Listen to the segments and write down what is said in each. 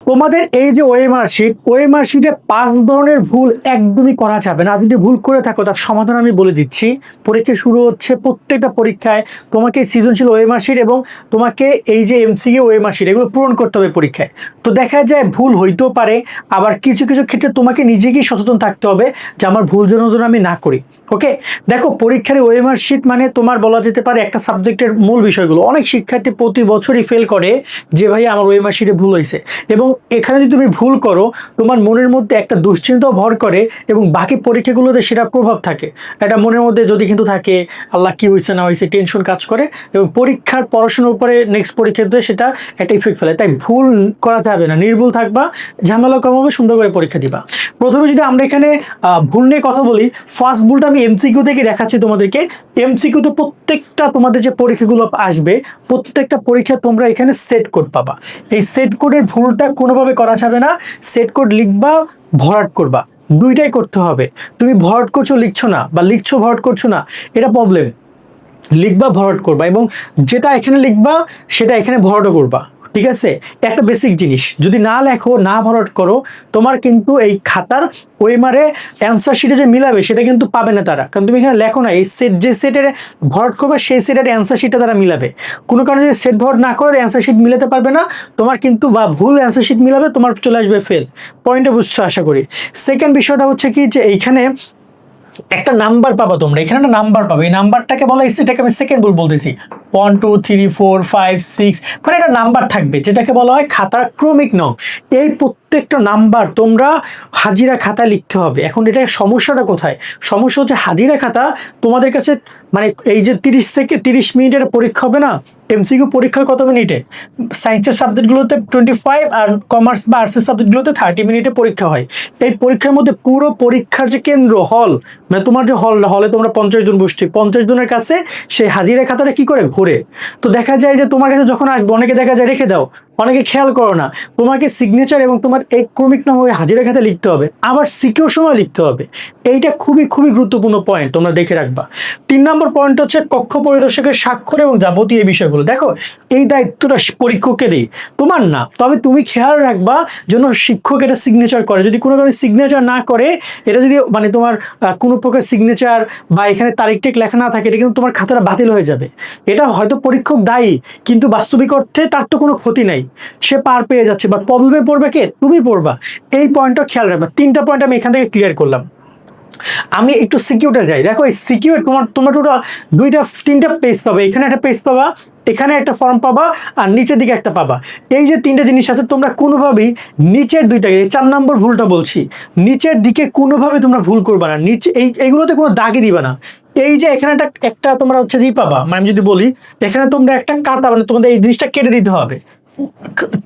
তোমাদের এই যে ওএমআর শিটে 5 ধরনের ভুল একদমই করা যাবে না। যদি ভুল করে থাকো তার সমাধান আমি বলে দিচ্ছি। পরীক্ষা শুরু হচ্ছে, প্রত্যেকটা পরীক্ষায় তোমাকে সৃজনশীল ওএমআর শিট এবং তোমাকে এই যে এমসিকিউ ওএমআর শিট এগুলো পূরণ করতে হবে পরীক্ষায়। তো দেখা যায় ভুল হইতেও পারে, আবার কিছু কিছু ক্ষেত্রে তোমাকে নিজেকেই সচেতন থাকতে হবে যে আমার ভুল যেন আমি না করি। ওকে, দেখো পরীক্ষার ওএমআর শিট মানে তোমার বলা যেতে পারে একটা সাবজেক্টের মূল বিষয়গুলো। অনেক শিক্ষার্থী প্রতি বছরই ফেল করে যে ভাই আমার ওএমআর শিটে ভুল হয়েছে, এবং এখানে যদি তুমি ভুল করো তোমার মনের মধ্যে একটা দুশ্চিন্তাও ভর করে এবং বাকি পরীক্ষাগুলোতে সেটা প্রভাব থাকে। এটা মনের মধ্যে যদি কিন্তু থাকে আল্লাহ কি হয়েছে না হয়েছে টেনশন কাজ করে, এবং পরীক্ষার পড়াশোনার উপরে নেক্সট পরীক্ষাতে সেটা একটা ইফেক্ট ফেলে। তাই ভুল করা যাবে না, নির্ভুল থাকবা, ঝামেলা কম হবে, সুন্দর করে পরীক্ষা দিবা। প্রথমে যদি আমরা এখানে ভুল নিয়ে কথা বলি, ফার্স্ট ভুলটা আমি এমসিকিউ থেকে দেখাচ্ছি তোমাদেরকে। এমসিকিউতে প্রত্যেকটা তোমাদের যে পরীক্ষাগুলো আসবে প্রত্যেকটা পরীক্ষা তোমরা এখানে সেট কোড পাবা। এই সেট কোডের ভুলটা কোনোভাবে করা যাবে না। সেট কোড লিখবা, ভরাট করবা, দুইটাই করতে হবে। তুমি ভরাট করছো লিখছো না, বা লিখছো ভরাট করছো না, এটা প্রবলেম। লিখবা, ভরাট করবা, এবং যেটা এখানে লিখবা সেটা এখানে ভরাটও করবা। ঠিক আছে, একটা বেসিক জিনিস, যদি না লেখো না ভরাট করো তোমার কিন্তু এই খাতার ওএমআরে অ্যান্সার শিটে যে মিলাবে সেটা কিন্তু পাবে না তারা, কারণ তুমি এখানে লেখো না। এই সেট যে সেটের ভরাট করবে সেই সেটের অ্যান্সার শিটটা তারা মিলাবে। কোনো কারণে যদি সেট ভরাট না করে অ্যান্সার শিট মিলাতে পারবে না তোমার কিন্তু, বা ভুল অ্যান্সার শিট মিলাবে, তোমার চলে আসবে ফেল। পয়েন্টটা বুঝছো আশা করি। সেকেন্ড বিষয়টা হচ্ছে কি, যে এইখানে একটা নাম্বার পাবা তোমরা, এখানে একটা নাম্বার পাবে। এই নাম্বারটাকে বলা হয়, এটাকে আমি সেকেন্ড ভুল বলতেছি, 1 2 3 4 5 6, মানে একটা নাম্বার থাকবে যেটাকে বলা হয় খাতার ক্রমিক নং। এই প্রত্যেকটা নাম্বার তোমরা হাজিরা খাতায় লিখতে হবে। এখন এটা সমস্যাটা কোথায়? সমস্যা হচ্ছে হাজিরা খাতা তোমাদের কাছে, মানে এই যে 30 মিনিটের পরীক্ষা হবে না, এমসিকিউ পরীক্ষা কত মিনিটে? সায়েন্সের সাবজেক্টগুলোতে 25, আর কমার্স বা আর্টসের সাবজেক্টগুলোতে 30 মিনিটে পরীক্ষা হয়। এই পরীক্ষার মধ্যে পুরো পরীক্ষার যে কেন্দ্র হল, মানে তোমার যে হলে তোমরা 50 জন বসছি, 50 জনের কাছে সেই হাজিরা খাতাটা কি করে ঘুরে। তো দেখা যায় যে তোমার কাছে যখন আসবে অনেকে দেখা যায় রেখে দাও, অনেকে খেয়াল করো না। তোমাকে সিগনেচার এবং তোমার এই ক্রমিক নাম ওই হাজিরা খাতা লিখতে হবে, আবার সিকিউর সময় লিখতে হবে। এইটা খুবই খুবই গুরুত্বপূর্ণ পয়েন্ট, তোমরা দেখে রাখবা। 3 নম্বর পয়েন্ট হচ্ছে কক্ষ পরিদর্শকের স্বাক্ষর এবং যাবতীয় এই বিষয়গুলো। দেখো এই দায়িত্বটা পরীক্ষককে দেই, তোমার না, তবে তুমি খেয়াল রাখবা যেন শিক্ষক এটা সিগনেচার করে। যদি কোনো কারণে সিগনেচার না করে, এটা যদি মানে তোমার কোনো প্রকার সিগনেচার বা এখানে তারিখ টেক লেখা না থাকে, এটা কিন্তু তোমার খাতাটা বাতিল হয়ে যাবে। এটা হয়তো পরীক্ষক দায়ী, কিন্তু বাস্তবিক অর্থে তার তো কোনো ক্ষতি নাই, সে পার পেয়ে যাচ্ছে, বাট প্রবলেমে পড়বে কে? তুমি পড়বা। এই পয়েন্টটা খেয়াল রাখবা। 3টা পয়েন্ট আমি এখান থেকে ক্লিয়ার করলাম। আমি একটু সিকিউরিটি যাই। দেখো এই সিকিউর তোমার টোটাল 3টা পেজ পাবে। এখানে একটা পেজ পাবা, এখানে একটা ফর্ম পাবা, আর নিচের দিকে একটা পাবা। এই যে 3টা জিনিস আছে, তোমরা কোনোভাবেই নিচের 2টাকে, 4 নম্বর ভুলটা বলছি, নিচের দিকে কোনোভাবে তোমরা ভুল করবা না। নিচে এইগুলোতে কোনো দাগই দিবা না। এই যে এখানে একটা তোমরা হচ্ছে পাবা, মানে আমি যদি বলি এখানে তোমরা একটা কাটা, মানে তোমাদের এই জিনিসটা কেটে দিতে হবে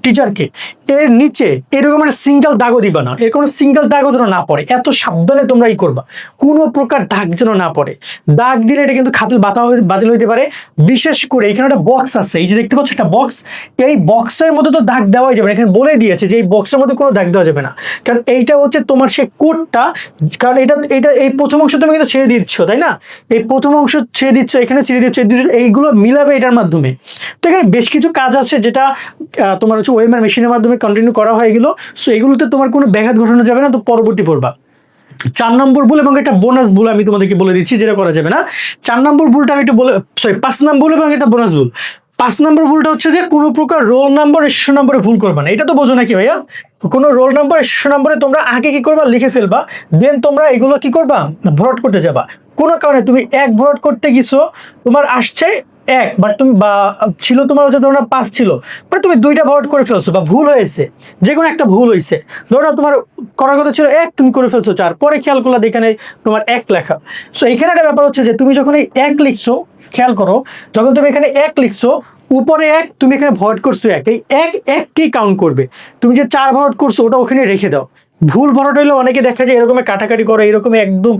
টিচারকে। এর নিচে এরকম একটা সিঙ্গেল দাগও দিবা না, এর কোনো সিঙ্গেল দাগও যেন না পড়ে, এত সাবধানে তোমরা করবা, কোনো প্রকার দাগ যেন না পড়ে। দাগ দিলে এটা কিন্তু খাতাল বাতিল হইতে পারে। বিশেষ করে এখানে একটা বক্স আছে, এই যে দেখতে পাচ্ছ একটা বক্স, এই বক্সের মধ্যে তো দাগ দেওয়াই যাবে না। এখানে বলে দিয়েছে যে এই বক্সের মধ্যে কোনো দাগ দেওয়া যাবে না, কারণ এইটা হচ্ছে তোমার সেই কোডটা। কারণ এটা এই প্রথম অংশ তুমি কিন্তু ছেড়ে দিচ্ছ, তাই না? এই প্রথম অংশ ছেড়ে দিচ্ছ, এখানে ছেড়ে দিচ্ছ, এইগুলো মিলাবে এটার মাধ্যমে। তো এখানে বেশ কিছু কাজ আছে যেটা তোমার হচ্ছে ওএমআর মেশিনের মাধ্যমে কন্টিনিউ করা হয় এগুলো। সো এগুলোতে তোমার কোনো ব্যাঘাত ঘটানো যাবে না, তো পরবর্তী পড়বা। 4 নম্বর ভুল এবং একটা বোনাস ভুল আমি তোমাদেরকে বলে দিচ্ছি যেটা করা যাবে না। 4 নম্বর ভুলটা আমি একটু বলে, 5 নম্বর ভুল এবং একটা বোনাস ভুল। 5 নম্বর ভুলটা হচ্ছে যে কোনো প্রকার রোল নাম্বার রেজিস্ট্রেশন নম্বরে ভুল করবা না। এটা তো বোঝো নাকি ভাইয়া? কোনো রোল নাম্বার রেজিস্ট্রেশন নম্বরে তোমরা আগে কি করবা, লিখে ফেলবা, দেন তোমরা এগুলো কি করবা, ভরাট করতে যাবা। কোনো কারণে তুমি 1 ভরাট করতে গেছো, তোমার আসছে 1, বাট তুমি বা ছিল তোমার হচ্ছে ধরো 5 ছিল, মানে তুমি 2টা ভরাট করে ফেলছো, বা ভুল হয়েছে, যে কোনো একটা ভুল হয়েছে। ধরো তোমার করার কথা ছিল 1, তুমি করে ফেলছো 4, পরে খেয়াল করলা এখানে তোমার 1 লেখা। সো এখানে একটা ব্যাপার হচ্ছে যে তুমি যখন এই 1 লিখছো, খেয়াল করো, যখন তুমি এখানে 1 লিখছো, উপরে 1, তুমি এখানে ভরাট করছো 1, এই 1 কাউন্ট করবে। তুমি যে 4 ভরাট করছো ওটা ওখানে রেখে দাও। ভুল ভরাট হইলে অনেকে দেখা যায় এরকম কাটাকাটি করে, এরকম একদম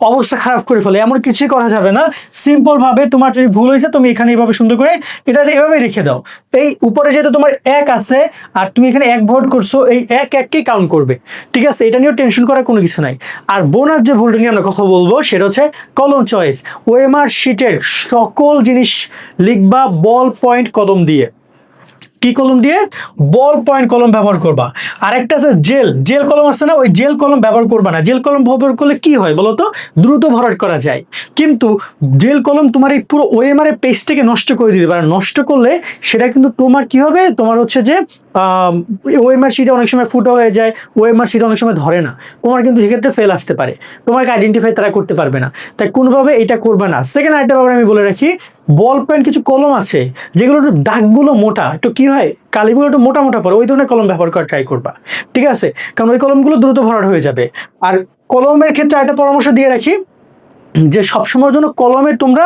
অবস্থা খারাপ করে ফেলে। এমন কিছুই করা যাবে না। সিম্পল ভাবে তোমার যদি ভুল হয়েছে তুমি এখানে এইভাবে সুন্দর করে এটা এভাবে রেখে দাও। এই উপরে যেহেতু তোমার 1 আছে আর তুমি এখানে 1 ভোট করছো, এই 1-1কেই কাউন্ট করবে। ঠিক আছে, এটা নিয়েও টেনশন করার কোনো কিছু নাই। আর বোনাস যে ভুলটা নিয়ে আমরা কথা বলবো সেটা হচ্ছে কলম চয়েস। ওএমআর শিটের সকল জিনিস লিখবা বল পয়েন্ট কলম দিয়ে। কি কলম দিয়ে? বল পয়েন্ট কলম ব্যবহার করবা। আরেকটা আছে জেল কলম আছে না, ওই জেল কলম ব্যবহার করবা না। জেল কলম ব্যবহার করলে কি হয় বলো তো? দ্রুত ভরাট করা যায়, কিন্তু জেল কলম তোমার এই পুরো ওএমআর এর পেজটাকে নষ্ট করে দিতে পারে। নষ্ট করলে সেটা কিন্তু তোমার কি হবে, তোমার হচ্ছে যে ওএমআর শিটে অনেক সময় ফুটো হয়ে যায়, ওএমআর শিটে অনেক সময় ধরে না, তোমার কিন্তু সেক্ষেত্রে ফেল আসতে পারে, তোমাকে আইডেন্টিফাই তারা করতে পারবে না। তাই কোনোভাবে এটা করবে না। সেকেন্ড আরেকটা ব্যাপার আমি বলে রাখি, বল পয়েন্ট কিছু কলম আছে যেগুলো একটু দাগগুলো মোটা, একটু কি হয় কালিগুলো একটু মোটা মোটা পড়ে, ওই ধরনের কলম ব্যবহার করা ট্রাই করবা, ঠিক আছে? কারণ ওই কলমগুলো দ্রুত ভরাট হয়ে যাবে। আর কলমের ক্ষেত্রে একটা পরামর্শ দিয়ে রাখি, যে সবসময়ের জন্য কলমে তোমরা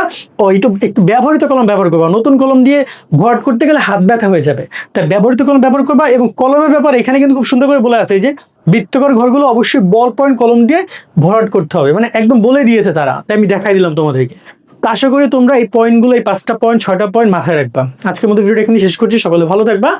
একটু ব্যবহৃত কলম ব্যবহার করবা। নতুন কলম দিয়ে ভরাট করতে গেলে হাত ব্যথা হয়ে যাবে, তাই ব্যবহৃত কলম ব্যবহার করবা। এবং কলমের ব্যাপারে এখানে কিন্তু খুব সুন্দর করে বলে আছে যে বৃত্তাকার ঘরগুলো অবশ্যই বল পয়েন্ট কলম দিয়ে ভরাট করতে হবে, মানে একদম বলে দিয়েছে তারা, তাই আমি দেখাই দিলাম তোমাদেরকে। তো আশা করি তোমরা এই পয়েন্টগুলো, এই 5টা পয়েন্ট 6টা পয়েন্ট মাথায় রাখবা। আজকের মতো ভিডিওটা এখানে শেষ করছি, সকলে ভালো থাকবা।